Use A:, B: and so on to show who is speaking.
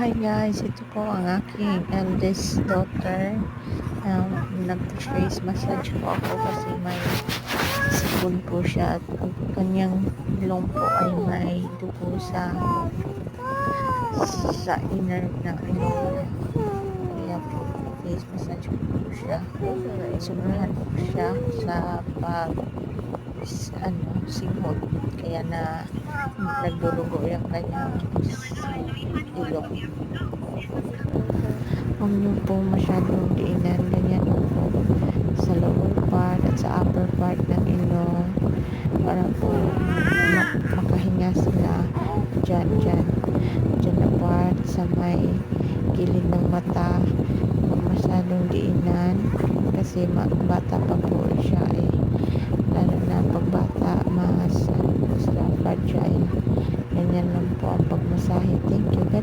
A: Hi guys, ito po ang aking eldest daughter. Nag-face massage po ako kasi may sipon po siya at ang kanyang ilong po ay may dugo sa inner ng ilong. Kaya po face massage ko po siya. Subrahan po siya sa singhot. Kaya nagdurugo yung kanyang ilong. Huwag niyo po masyadong diinan, ganyan po sa lower part at sa upper part ng ilong para po makahinga sila dyan na part sa may gilid ng mata. Huwag masyadong diinan kasi bata pa po siya lalo na pag bata mas fragile. Ganyan lang po ang pagmasahe. Thank you.